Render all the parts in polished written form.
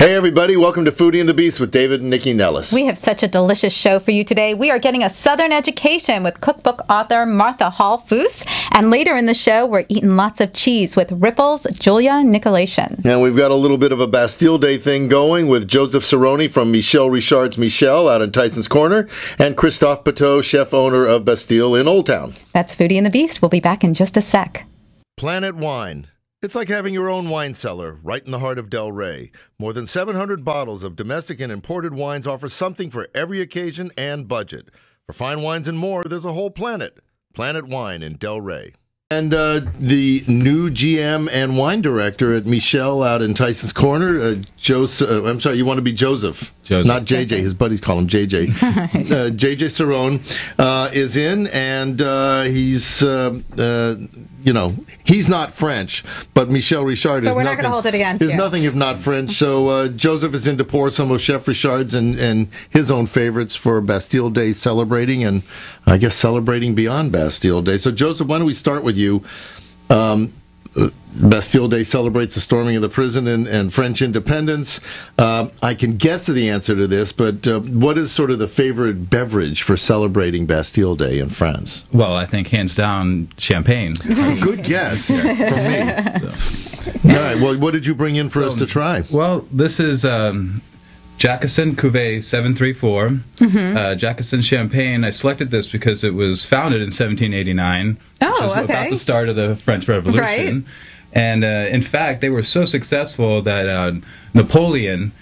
Hey everybody, welcome to Foodie the Beast with David and Nikki Nellis. We have such a delicious show for you today. We are getting a Southern education with cookbook author Martha Hall Foose. And later in the show, we're eating lots of cheese with Ripple's Julia Nicolation. And we've got a little bit of a Bastille Day thing going with Joseph Cerrone from Michel Richard's Michel out in Tyson's Corner and Christophe Pateau, chef owner of Bastille in Old Town. That's Foodie and the Beast. We'll be back in just a sec. Planet Wine. It's like having your own wine cellar right in the heart of Del Rey. More than 700 bottles of domestic and imported wines offer something for every occasion and budget. For fine wines and more, there's a whole planet. Planet Wine in Del Rey. And the new GM and wine director at Michel out in Tyson's Corner, Joseph. I'm sorry, you want to be Joseph. Not JJ. Joseph. His buddies call him JJ. JJ Cerrone is in, and he's, he's not French, but Michel Richard is we're not going to hold it against you. Nothing if not French. So Joseph is in to pour some of Chef Richard's and his own favorites for Bastille Day celebrating, and I guess celebrating beyond Bastille Day. So Joseph, why don't we start with you? Bastille Day celebrates the storming of the prison and French independence. I can guess the answer to this, but what is sort of the favorite beverage for celebrating Bastille Day in France? Well, I think hands down, champagne. Good guess from me. All right, well, what did you bring in for us to try? Well, this is Jacquesin Cuvée 734. Jacquesin Champagne. I selected this because it was founded in 1789, which was about the start of the French Revolution. Right. And in fact, they were so successful that Napoleon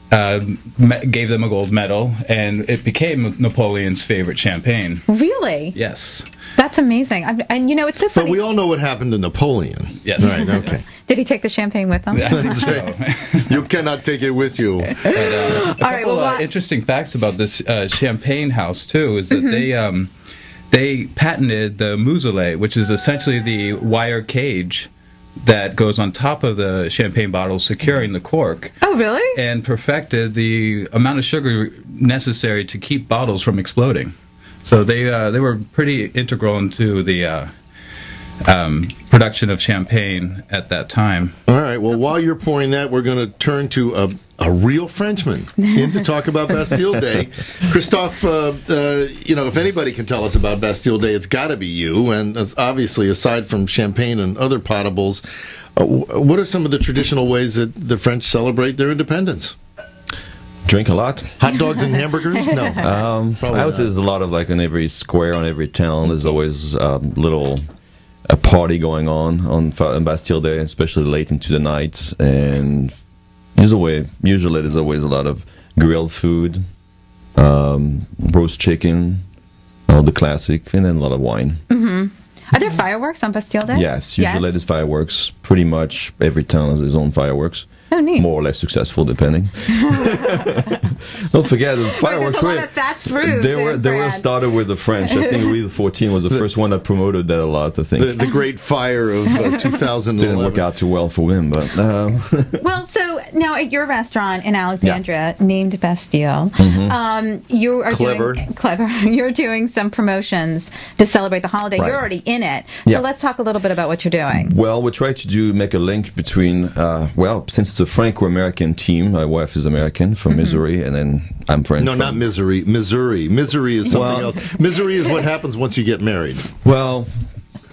gave them a gold medal, and it became Napoleon's favorite champagne. Really? Yes. That's amazing. And you know, it's so funny. But we all know what happened to Napoleon. Yes. Right, okay. Did he take the champagne with him? That's right. You cannot take it with you. But, a couple interesting facts about this champagne house, too, is that they patented the muselet, which is essentially the wire cage that goes on top of the champagne bottle, securing the cork. Oh, really? And perfected the amount of sugar necessary to keep bottles from exploding. So they were pretty integral into the production of champagne at that time. All right. Well, while you're pouring that, we're going to turn to a real Frenchman in to talk about Bastille Day. Christophe, if anybody can tell us about Bastille Day, it's got to be you. And obviously, aside from champagne and other potables, what are some of the traditional ways that the French celebrate their independence? Drink a lot. Hot dogs and hamburgers? No. I would say there's a lot of, like, in every square, on every town, there's always a party going on Bastille Day, especially late into the night. And usually there's always a lot of grilled food, roast chicken, all the classic, and then a lot of wine. Are there fireworks on Bastille Day? Yes, usually there's fireworks. Pretty much every town has its own fireworks. Oh, neat. More or less successful, depending. Don't forget, the fireworks they were started with the French. I think Louis XIV was the first one that promoted that a lot, I think. The Great Fire of 2011. Didn't work out too well for him, but... Well, so now at your restaurant in Alexandria, named Bastille, you are You're doing some promotions to celebrate the holiday. Right. You're already in it. So let's talk a little bit about what you're doing. Well, we try to make a link between, since it's a Franco-American team, my wife is American from Missouri, and then I'm French. No, not Missouri. Missouri. Misery is something else. Misery is what happens once you get married. Well,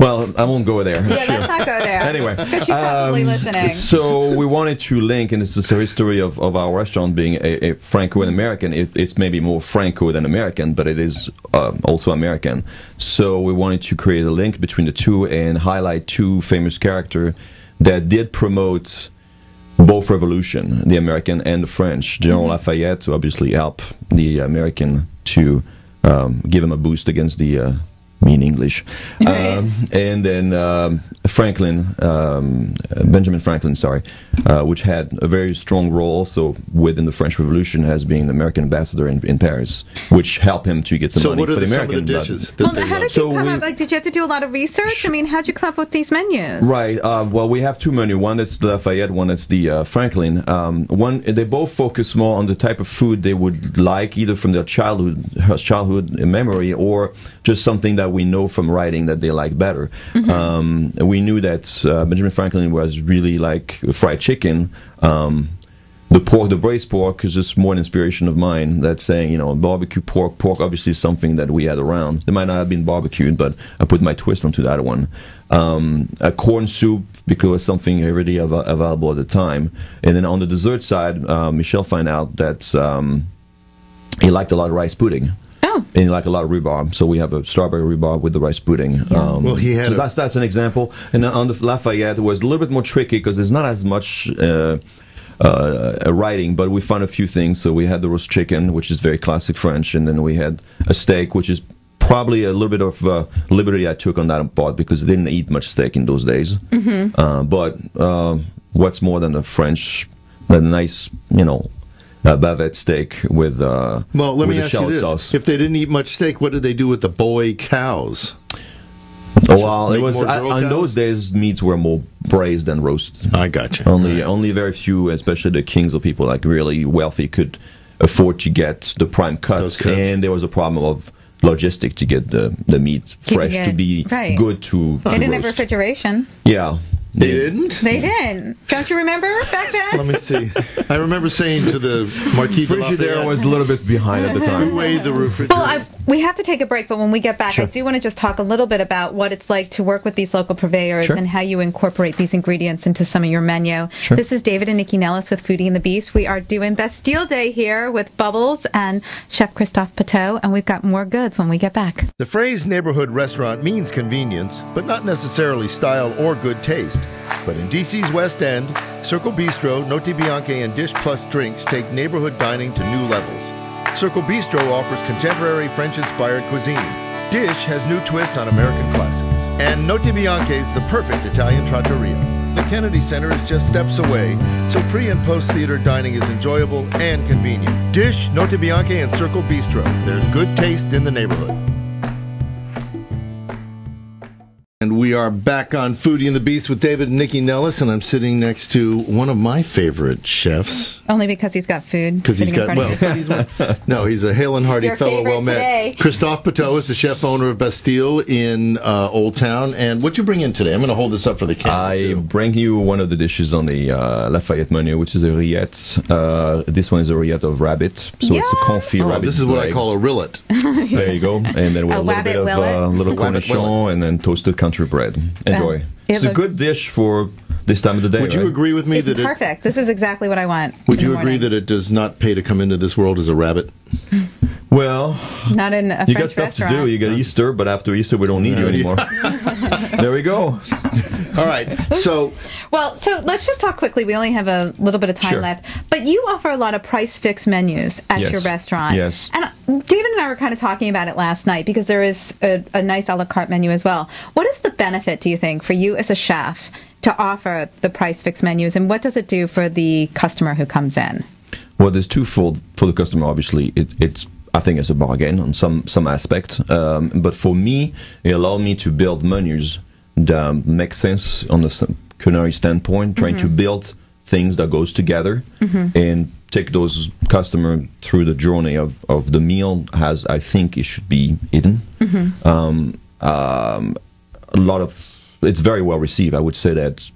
I won't go there. Yeah, let's not go there. Anyway, because she's probably listening. So we wanted to link, and it's the history of our restaurant being a Franco and American. It's maybe more Franco than American, but it is also American. So we wanted to create a link between the two and highlight two famous characters that did promote both revolution, the American and the French. General Lafayette obviously helped the American to give him a boost against the mean English. And then Franklin, Benjamin Franklin, which had a very strong role also within the French Revolution as being an American ambassador in Paris, which helped him to get some money for the American. So what are some of the dishes? Well, how did you come up? Like, did you have to do a lot of research? I mean, how did you come up with these menus? Right. Well, we have two menus. One that's the Lafayette, one that's the Franklin. They both focus more on the type of food they would like, either from their childhood memory, or just something that we know from writing that they like better. We knew that Benjamin Franklin was really like fried chicken. the braised pork is just more an inspiration of mine. That's saying, barbecue pork. Pork obviously is something that we had around. It might not have been barbecued, but I put my twist onto that one. A corn soup, because it's something already available at the time. And then on the dessert side, Michel found out that he liked a lot of rice pudding. Oh. And he liked a lot of rhubarb. So we have a strawberry rhubarb with the rice pudding. Yeah. Well, he had that's an example. And on the Lafayette, it was a little bit more tricky because there's not as much writing, but we found a few things. So we had the roast chicken, which is very classic French, and then we had a steak, which is probably a little bit of liberty I took on that part because I didn't eat much steak in those days. Mm-hmm. But what's more than a nice, bavette steak with well, let me ask you this: sauce. If they didn't eat much steak, what did they do with the boy cows? Well, it was on those days meats were more braised than roasted. I gotcha. Only very few, especially the kings or people like really wealthy, could afford to get the prime cuts. And there was a problem of logistic to get the meat fresh to be good to They didn't have roast. refrigeration. Yeah. They didn't? They didn't. Don't you remember back then? Let me see. I remember saying to the Marquis de Lafayette, Frigidaire was a little bit behind at the time. who weighed the refrigerator? Well, we have to take a break, but when we get back, Sure. I do want to just talk a little bit about what it's like to work with these local purveyors Sure. and how you incorporate these ingredients into some of your menu. Sure. This is David and Nikki Nellis with Foodie and the Beast. We are doing Bastille Day here with Bubbles and Chef Christophe Pateau, and we've got more goods when we get back. The phrase neighborhood restaurant means convenience, but not necessarily style or good taste. But in DC's West End, Circle Bistro, Noti Bianche, and Dish Plus Drinks take neighborhood dining to new levels. Circle Bistro offers contemporary French-inspired cuisine. Dish has new twists on American classics. And Noti Bianche is the perfect Italian trattoria. The Kennedy Center is just steps away, so pre- and post-theater dining is enjoyable and convenient. Dish, Noti Bianche, and Circle Bistro. There's good taste in the neighborhood. And we are back on Foodie and the Beast with David and Nikki Nellis, and I'm sitting next to one of my favorite chefs. Only because he's got food. Because he's got, he's a hale and hearty Your fellow, well met. today. Christophe Pateau is the chef owner of Bastille in Old Town. And what you bring in today? I'm going to hold this up for the camera. I bring you one of the dishes on the Lafayette menu, which is a rillette. This one is a rillette of rabbit, so it's a confit rabbit. This is what I call a rillet. There you go. And then with a little bit of little cornichon and then toasted country bread. Enjoy. It's a good dish for this time of the day. Would you agree with me It's that perfect. This is exactly what I want. Would you agree that it does not pay to come into this world as a rabbit? Well, not in a you French got stuff restaurant. to do. You got Easter, but after Easter, we don't need you anymore. There we go. All right. So let's just talk quickly. We only have a little bit of time left. But you offer a lot of price fixed menus at your restaurant. Yes. And David and I were kind of talking about it last night because there is a nice a la carte menu as well. What is the benefit, do you think, for you as a chef to offer the price fixed menus, and what does it do for the customer who comes in? Well, there's twofold for the customer. Obviously, it's I think it's a bargain on some aspect, but for me, it allowed me to build menus that make sense on the culinary standpoint, trying to build things that goes together and take those customer through the journey of the meal as I think it should be eaten. It's very well received. I would say that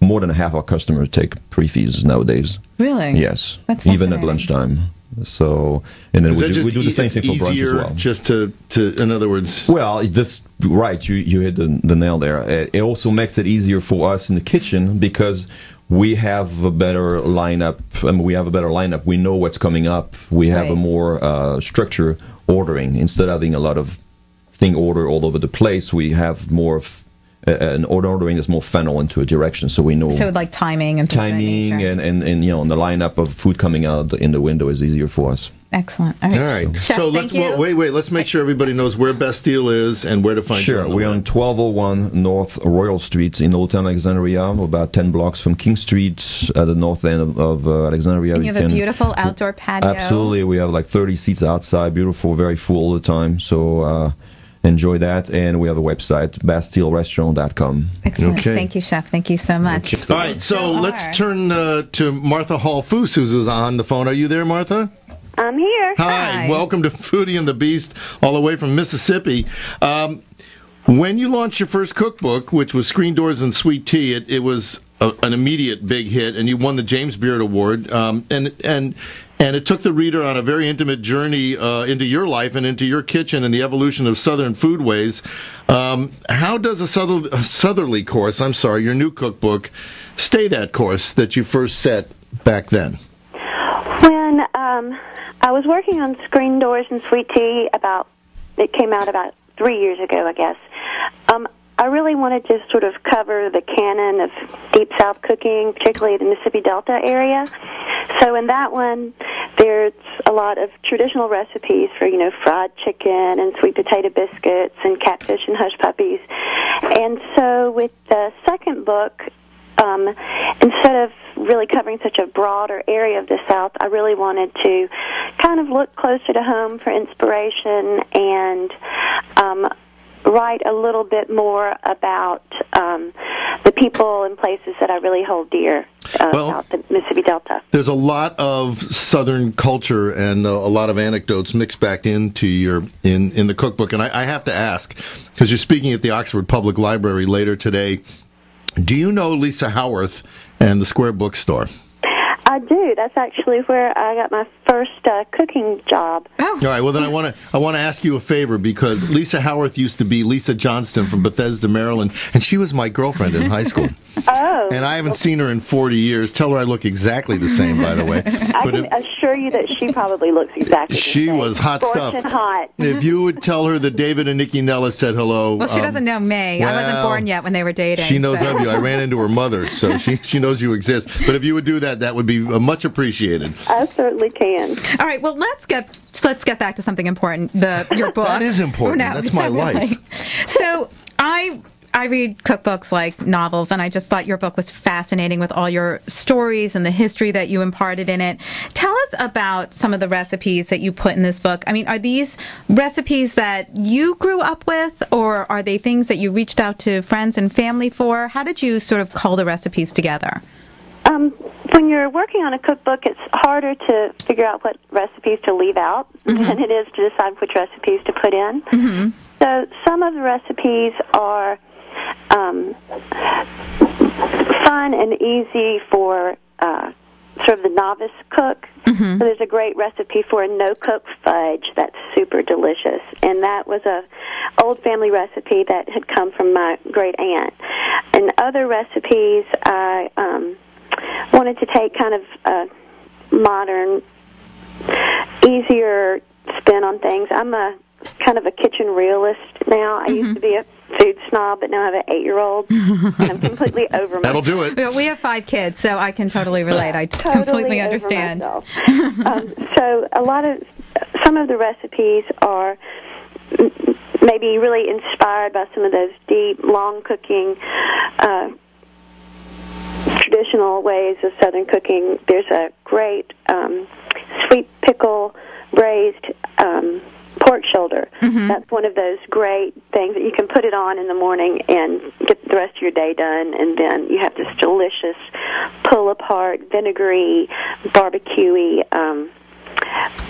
more than half our customers take pre-fees nowadays. Really? Yes. That's even at lunchtime. So, and then we do the same thing for brunch as well. Just to in other words. Well, it's just right. You hit the nail there. It also makes it easier for us in the kitchen because we have a better lineup. We know what's coming up. We have a more structure ordering instead of having a lot of thing order all over the place. We have more of an ordering that's more funnel into a direction, so we know. So like timing and and the lineup of food coming out in the window is easier for us. Excellent. All right. Chef, so let's wait. Let's make sure everybody knows where Bastille is and where to find you. Sure. We're on 1201 North Royal Street in Old Town Alexandria, about 10 blocks from King Street at the north end of Alexandria. And you have a beautiful outdoor patio. Absolutely. We have like 30 seats outside, beautiful, very full all the time. So enjoy that. And we have a website, bastillerestaurant.com. Excellent. Okay. Thank you, Chef. Thank you so much. Okay. All right. So let's turn to Martha Hall-Foos, who's on the phone. Are you there, Martha? I'm here. Hi. Welcome to Foodie and the Beast, all the way from Mississippi. When you launched your first cookbook, which was Screen Doors and Sweet Tea, it was an immediate big hit, and you won the James Beard Award. And it took the reader on a very intimate journey into your life and into your kitchen and the evolution of Southern foodways. How does a southerly course, your new cookbook, stay that course that you first set back then? When I was working on Screen Doors and Sweet Tea, it came out about 3 years ago, I guess. I really wanted to sort of cover the canon of Deep South cooking, particularly the Mississippi Delta area. So in that one, there's a lot of traditional recipes for, fried chicken and sweet potato biscuits and catfish and hush puppies. And so with the second book, instead of really covering such a broader area of the South, I really wanted to kind of look closer to home for inspiration and write a little bit more about the people and places that I really hold dear about the Mississippi Delta. There's a lot of Southern culture and a lot of anecdotes mixed back into in the cookbook. And I have to ask, because you're speaking at the Oxford Public Library later today, do you know Lisa Howarth and the Square Bookstore? I do. That's actually where I got my first cooking job. Oh. All right. Well, then I want to ask you a favor, because Lisa Howarth used to be Lisa Johnston from Bethesda, Maryland, and she was my girlfriend in high school. Oh. And I haven't seen her in 40 years. Tell her I look exactly the same, by the way. I can assure you that she probably looks exactly the same. She was hot stuff. Scorching hot. If you would tell her that David and Nikki Nellis said hello. Well, she doesn't know me. I wasn't born yet when they were dating. She knows of you. I ran into her mother, so she knows you exist. But if you would do that, that would be much appreciated. I certainly can. All right. Well, let's get back to something important. Your book. That is important. No, that's my life. So I read cookbooks like novels, and I just thought your book was fascinating with all your stories and the history that you imparted in it. Tell us about some of the recipes that you put in this book. I mean, are these recipes that you grew up with, or are they things that you reached out to friends and family for? How did you sort of cull the recipes together? When you're working on a cookbook, it's harder to figure out what recipes to leave out than it is to decide which recipes to put in. Mm-hmm. So some of the recipes are fun and easy for sort of the novice cook. Mm-hmm. So there's a great recipe for a no-cook fudge that's super delicious, and that was a old family recipe that had come from my great aunt. And other recipes, I wanted to take kind of a modern, easier spin on things. I'm a kind of a kitchen realist now. I used to be a food snob, but now I have an 8-year-old, and I'm completely over myself. That'll do it. We have 5 kids, so I can totally relate. I completely understand. So some of the recipes are maybe really inspired by some of those deep, long cooking traditional ways of Southern cooking. There's a great sweet pickle braised pork shoulder. Mm-hmm. That's one of those great things that you can put it on in the morning and get the rest of your day done, and then you have this delicious pull-apart, vinegary, barbecue-y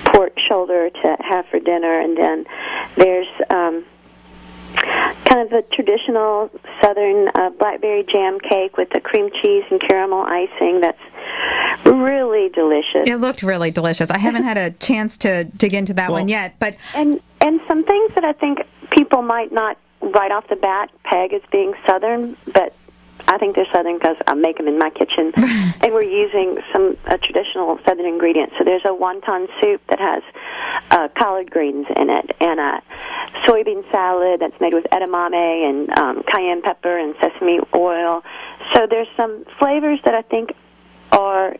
pork shoulder to have for dinner. And then there's kind of a traditional Southern blackberry jam cake with the cream cheese and caramel icing that's really delicious. It looked really delicious. I haven't had a chance to dig into that one yet, but and some things that I think people might not right off the bat peg as being Southern, but I think they're Southern because I make them in my kitchen, and we're using some traditional Southern ingredients. So there's a wonton soup that has collard greens in it, and a soybean salad that's made with edamame and cayenne pepper and sesame oil. So there's some flavors that I think are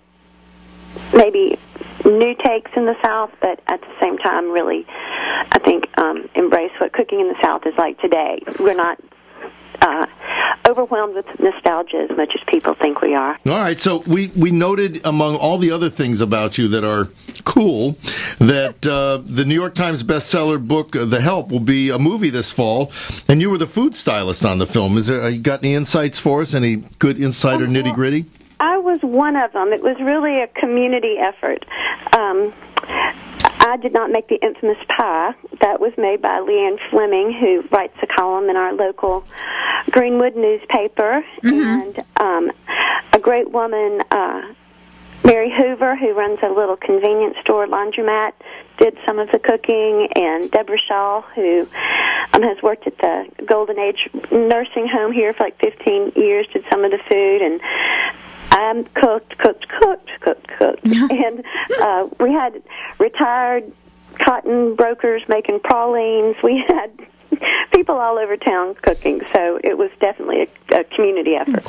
maybe new takes in the South, but at the same time really, I think, embrace what cooking in the South is like today. We're not overwhelmed with nostalgia as much as people think we are. All right, so we noted among all the other things about you that are cool that the New York Times bestseller book The Help will be a movie this fall, and you were the food stylist on the film. You got any insights for us? Any good insider nitty-gritty? I was one of them. It was really a community effort. I did not make the infamous pie. That was made by Leanne Fleming, who writes a column in our local Greenwood newspaper. Mm-hmm. And a great woman, Mary Hoover, who runs a little convenience store laundromat, did some of the cooking, and Deborah Shaw, who has worked at the Golden Age nursing home here for like 15 years, did some of the food, and I cooked. And we had retired cotton brokers making pralines. We had people all over town cooking, so it was definitely a community effort.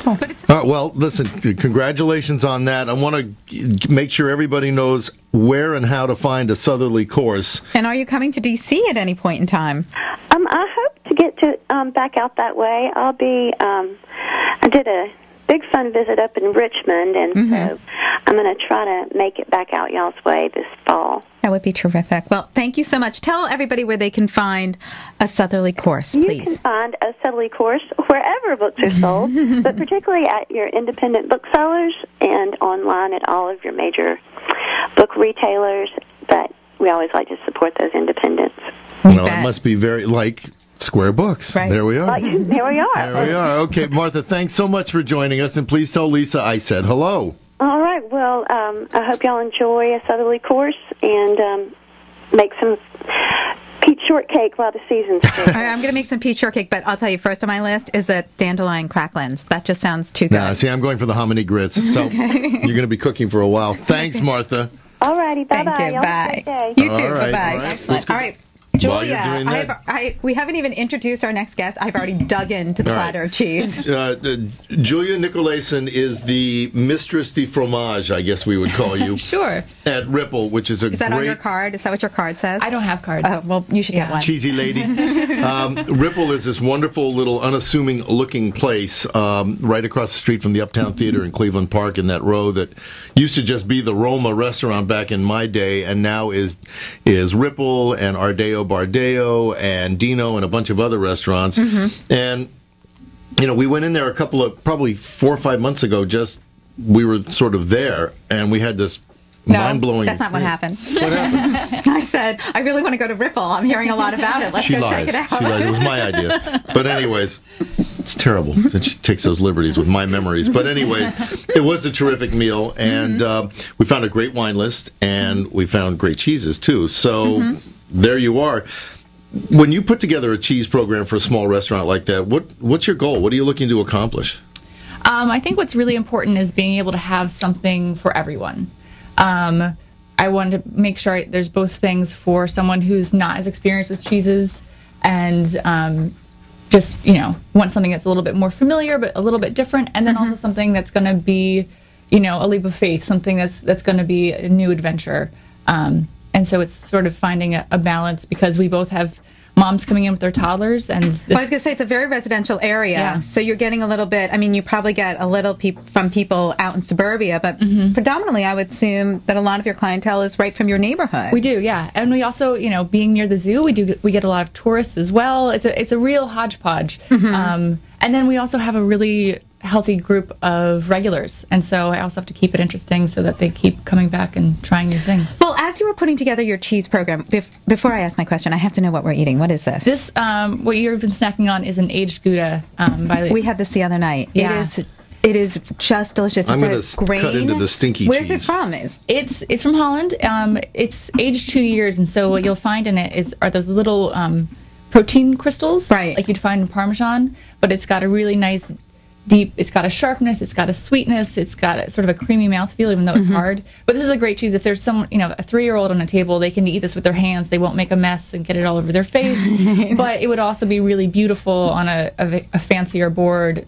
Well, listen, congratulations on that. I want to make sure everybody knows where and how to find a southerly course. And are you coming to D.C. at any point in time? I hope to get to back out that way. I'll be. I did a big fun visit up in Richmond, and so I'm going to try to make it back out y'all's way this fall. That would be terrific. Well, thank you so much. Tell everybody where they can find a southerly course, please. You can find a southerly course wherever books are sold, but particularly at your independent booksellers and online at all of your major book retailers. But we always like to support those independents. Well, it must be very like Square Books. Right. There we are. There we are. There we are. Okay, Martha, thanks so much for joining us, and please tell Lisa I said hello. All right. Well, I hope y'all enjoy a southerly course and make some peach shortcake while the season's good. I'm going to make some peach shortcake, but I'll tell you, first on my list is a dandelion cracklins. That just sounds too good. Nah, see, I'm going for the hominy grits, so you're going to be cooking for a while. Thanks, Martha. All righty. Bye-bye. Thank you. Y'all have a Bye. good day. You too. All right, Bye-bye. all right. Excellent. All right. While you're Julia, doing that- we haven't even introduced our next guest. I've already dug into the platter of cheese. Julia Nicolason is the Mistress de Fromage, I guess we would call you. Sure. At Ripple, which is a Is that on your card? Is that what your card says? I don't have cards. Oh, well, you should get one. cheesy lady. Ripple is this wonderful little unassuming looking place right across the street from the Uptown Theater in Cleveland Park in that row that used to just be the Roma restaurant back in my day and now is Ripple and Ardeo Bardeo and Dino and a bunch of other restaurants. And, you know, we went in there probably 4 or 5 months ago, we were sort of there, and we had this mind-blowing that's not what happened. What happened? I said, I really want to go to Ripple. I'm hearing a lot about it. Let's go check it out. She lies. It was my idea. But anyways, it's terrible that she takes those liberties with my memories. But anyways, it was a terrific meal, and we found a great wine list, and we found great cheeses, too. So there you are. When you put together a cheese program for a small restaurant like that, what's your goal? What are you looking to accomplish? I think what's really important is being able to have something for everyone. I wanted to make sure there's both things for someone who's not as experienced with cheeses and just, want something that's a little bit more familiar but a little bit different, and then also something that's going to be, a leap of faith, something that's going to be a new adventure. And so it's sort of finding a balance because we both have moms coming in with their toddlers. And I was going to say, it's a very residential area, so you're getting a little bit, you probably get a little from people out in suburbia, but predominantly I would assume that a lot of your clientele is right from your neighborhood. We do, yeah. And we also, being near the zoo, we get a lot of tourists as well. It's a real hodgepodge. And then we also have a really healthy group of regulars, and so I also have to keep it interesting so that they keep coming back and trying new things. Well, as you were putting together your cheese program, before I ask my question, I have to know what we're eating. What is this? This, what you've been snacking on, is an aged Gouda. We had this the other night. Yeah. It is just delicious. I'm going to cut into the stinky Where's cheese. Where's it from? It's from Holland. It's aged 2 years, and so what you'll find in it are those little protein crystals, right, like you'd find in Parmesan, but it's got a really nice deep, it's got a sharpness, it's got a sweetness, it's got a sort of a creamy mouthfeel, even though it's hard. But this is a great cheese. If there's someone, a 3-year-old on a table, they can eat this with their hands. They won't make a mess and get it all over their face. But it would also be really beautiful on a fancier board.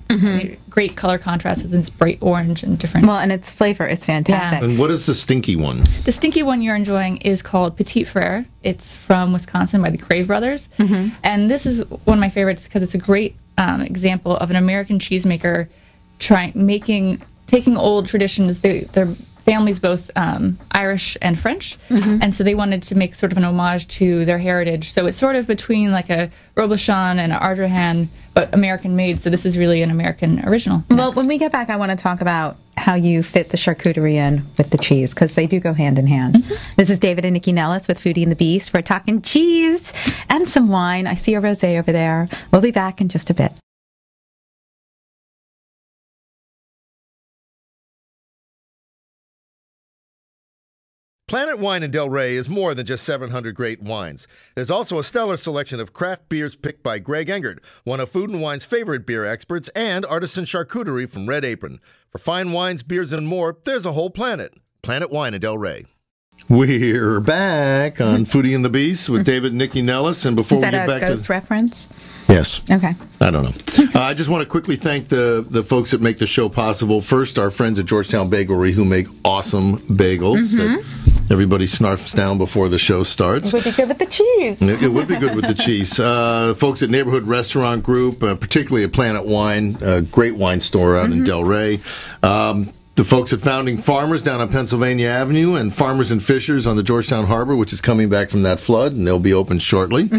Great color contrast with this bright orange and different. Well, and its flavor is fantastic. And what is the stinky one? The stinky one you're enjoying is called Petit Frere. It's from Wisconsin by the Crave brothers. And this is one of my favorites because it's a great example of an American cheesemaker taking old traditions. Their family's both Irish and French, and so they wanted to make sort of an homage to their heritage. So it's sort of between like a Robuchon and an Ardrahan, but American made. So this is really an American original. Well, when we get back, I want to talk about how you fit the charcuterie in with the cheese, because they do go hand in hand. This is David and Nikki Nellis with Foodie and the Beast. We're talking cheese and some wine. I see a rosé over there. We'll be back in just a bit. Planet Wine in Delray is more than just 700 great wines. There's also a stellar selection of craft beers picked by Greg Engert, one of Food & Wine's favorite beer experts, and artisan charcuterie from Red Apron. For fine wines, beers, and more, there's a whole planet. Planet Wine in Delray. We're back on Foodie the Beast with David and Nikki Nellis. And before we get back to... Is that a ghost reference? Yes. Okay. I don't know. I just want to quickly thank the folks that make the show possible. First, our friends at Georgetown Bakery who make awesome bagels that everybody snarfs down before the show starts. It would be good with the cheese. It would be good with the cheese. Folks at Neighborhood Restaurant Group, particularly at Planet Wine, a great wine store out in Delray. The folks at Founding Farmers down on Pennsylvania Avenue, and Farmers and Fishers on the Georgetown Harbor, which is coming back from that flood, and they'll be open shortly.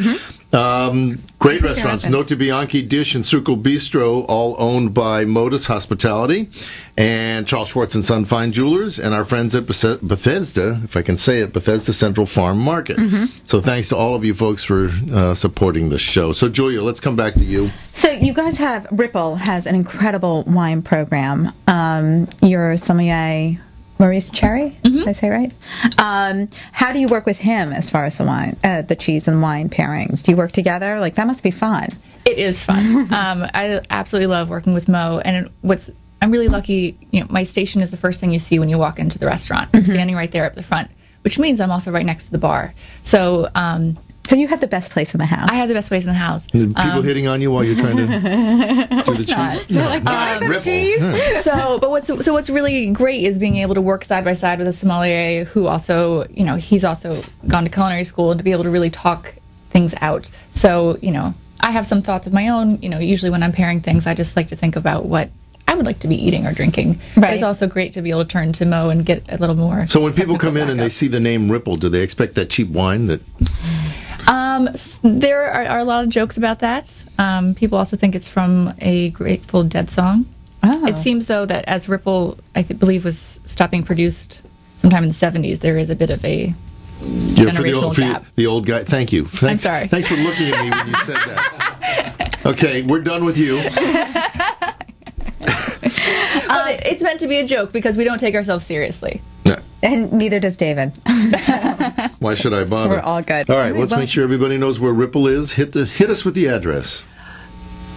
Great restaurants, Notte Bianchi Dish and Circle Bistro, all owned by Modus Hospitality, and Charles Schwartz and Son Fine Jewelers, and our friends at Bethesda, if I can say it, Bethesda Central Farm Market. So thanks to all of you folks for supporting the show. So Julia, let's come back to you. So you guys have, Ripple has an incredible wine program. Your sommelier, Maurice Cherry, did I say right? How do you work with him as far as the wine, the cheese and wine pairings? Do you work together? Like, that must be fun. It is fun. I absolutely love working with Mo, and I'm really lucky. You know, my station is the first thing you see when you walk into the restaurant. I'm standing right there up the front, which means I'm also right next to the bar. So. So you have the best place in the house. I have the best place in the house. People hitting on you while you're trying to do the cheese? They're like, Ripple. Cheese? So what's really great is being able to work side by side with a sommelier who also, you know, he's also gone to culinary school, and to be able to really talk things out. So, you know, I have some thoughts of my own. You know, usually when I'm pairing things, I just like to think about what I would like to be eating or drinking. Right. But it's also great to be able to turn to Mo and get a little more. So when people come in and they see the name Ripple, do they expect that cheap wine that... There are a lot of jokes about that. People also think it's from a Grateful Dead song. Oh. It seems, though, that as Ripple, I believe, was stopped being produced sometime in the 70s, there is a bit of a generational gap. The old guy. Thank you. I'm sorry. Thanks for looking at me when you said that. Okay, we're done with you. But it's meant to be a joke because we don't take ourselves seriously. No. And neither does David. Why should I bother? We're all good. All right, let's make sure everybody knows where Ripple is. Hit us with the address.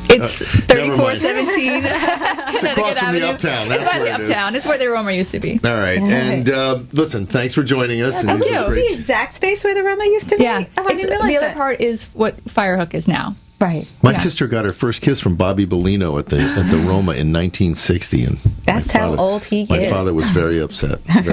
It's 3417 It's across from the Uptown. That's it's by where the Uptown. It's where the Roma used to be. All right, and listen, thanks for joining us. Oh, it's the exact space where the Roma used to be? Yeah. Oh, I didn't realize the other that. part is what Firehook is now. Right. My sister got her first kiss from Bobby Bellino at the Roma in 1960, and that's how old he is. My father was very upset, but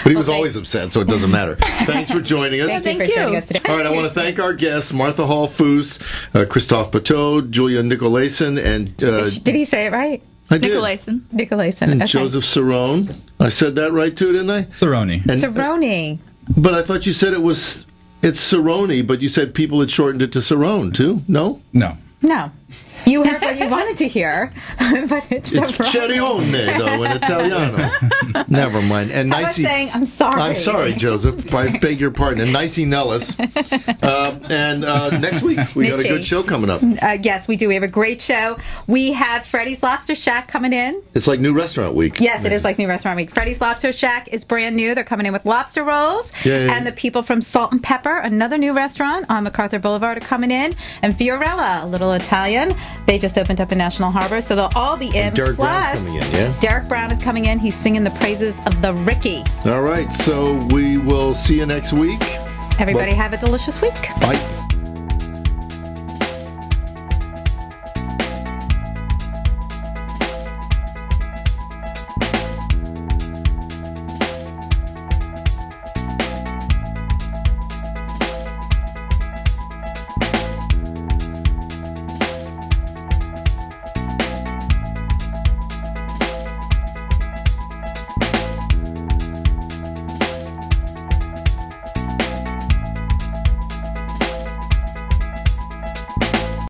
he was always upset, so it doesn't matter. Thanks for joining us. Thank you for joining us today. All right, I want to thank our guests: Martha Hall Foos, Christophe Pateau, Julia Nicolason, and did he say it right? I did. Nicolason. And okay. Joseph Cerrone. I said that right too, didn't I? Cerrone. Cerrone. But I thought you said it's Cerrone, but you said people had shortened it to Cerrone, too? No? No. No. You heard what you wanted to hear, but it's Cerrone, though, in Italiano. Never mind. And I was saying, I'm sorry. I'm sorry, Joseph. I beg your pardon. And Nicey Nellis. And next week, we got a good show coming up. Yes, we do. We have a great show. We have Freddy's Lobster Shack coming in. It's like New Restaurant Week. Yes, it is like New Restaurant Week. Freddy's Lobster Shack is brand new. They're coming in with lobster rolls. Yeah. And the people from Salt and Pepper, another new restaurant on MacArthur Boulevard, are coming in. And Fiorella, a little Italian. They just opened up in National Harbor, so they'll all be in. And Derek Brown's coming in, yeah? Derek Brown is coming in. He's singing the praises of the Ricky. All right, so we will see you next week. Everybody have a delicious week. Bye.